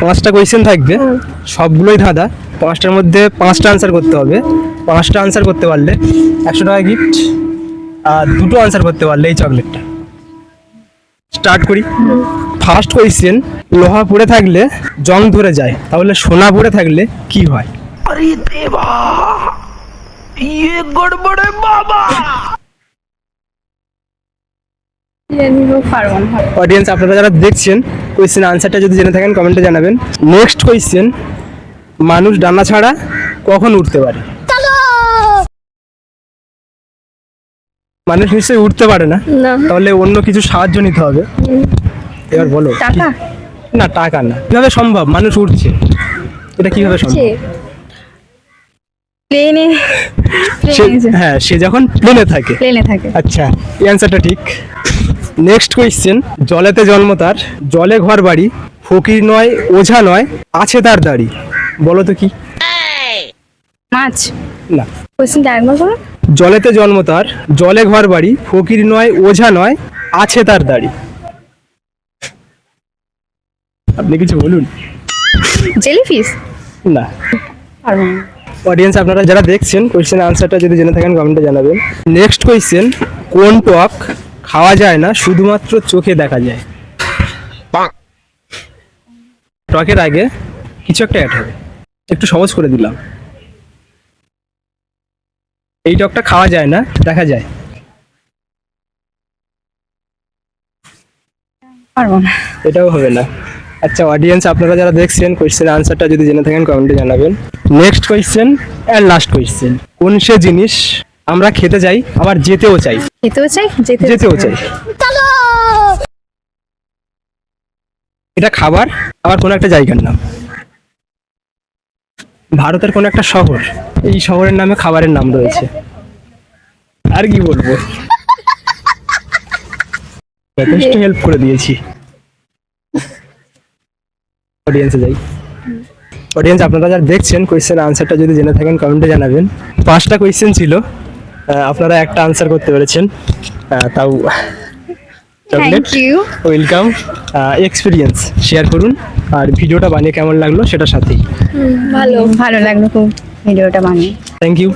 5টা কোয়েশ্চেন থাকবে, সবগুলোই ধাঁধা। 5টার মধ্যে 5টা আনসার করতে হবে। 5টা আনসার করতে পারলে 100 টাকা গিফট, আর 2টো আনসার করতে পারলে এই চকলেটটা। স্টার্ট করি। ফার্স্ট কোয়েশ্চেন, লোহা পড়ে থাকলে জং ধরে যায়, তাহলে সোনা পড়ে থাকলে কি হয়? अरे देवा, ये गड़बड़ है बाबा। অডিয়েন্স আপনারা যারা দেখছেন, কোয়েশ্চেন আনসারটা যদি জেনে থাকেন কমেন্টে জানাবেন। নেক্সট কোয়েশ্চেন, মানুষ ডানা ছাড়া কখন উঠতে পারে? মানুষ নিশ্চয়ই উঠতে পারে না, তাহলে অন্য কিছু সাহায্য নিতে হবে। এবার বলো। টাকা? না, টাকা না। কিভাবে সম্ভব মানুষ উঠছে? এটা কিভাবে সম্ভব? প্লেনে হ্যাঁ, সে যখন প্লেনে থাকে। আচ্ছা, এই অ্যান্সারটা ঠিক। নেক্সট কোয়েশ্চেন, জলেতে জন্ম তার, জলে ঘর বাড়ি, ফকির নয় ওঝা নয়, আছে তার দাড়ি, বলো তো কি? মাছ। না। কোশ্চেনটা একবার বলো। জলেতে জন্ম তার, জলে ঘর বাড়ি, ফকির নয় ওঝা নয়, আছে তার দাড়ি। আপনি কিছু বলুন। জেলিফিশ? না। পারবো না। অডিয়েন্স আপনারা যারা দেখছেন, কোয়েশ্চেন আনসারটা যদি জেনে থাকেন কমেন্টে জানাবেন। নেক্সট কোয়েশ্চেন, কোন টক খাওয়া যায় না, শুধুমাত্র চোখে দেখা যায়? টকের আগে কিছু একটা অ্যাড হবে, একটু সহজ করে দিলাম। এই টকটা খাওয়া যায় না, দেখা যায়। পারবো না। এটাও হবে না। আচ্ছা অডিয়েন্স আপনারা যারা দেখছেন, কোয়েশ্চেন আনসারটা যদি জেনে থাকেন কমেন্টে জানাবেন। Next question and last question, কোন সে জিনিস আমরা খেতে যাই আবার যেতেও চাই? খেতেও চাই, যেতেও চাই। এটা খাবার, আবার কোন একটা জায়গার নাম। ভারতের কোন একটা শহর, এই শহরের নামে খাবারের নাম রয়েছে। আর কি বলবো, যথেষ্ট হেল্প করে দিয়েছি। অডিয়েন্সে যাই। অডিয়েন্স আপনারা যারা দেখছেন, কোয়েশ্চেন আনসারটা যদি জেনে থাকেন কমেন্টে জানাবেন। 5টা কোয়েশ্চেন ছিল, আপনারা একটা আনসার করতে পেরেছেন, তাও chocolate. Thank you. Welcome. Experience share করুন, আর ভিডিওটা বানিয়ে কেমন লাগলো সেটা সাথেই। ভালো লাগলো খুব ভিডিওটা বানিয়ে। Thank you.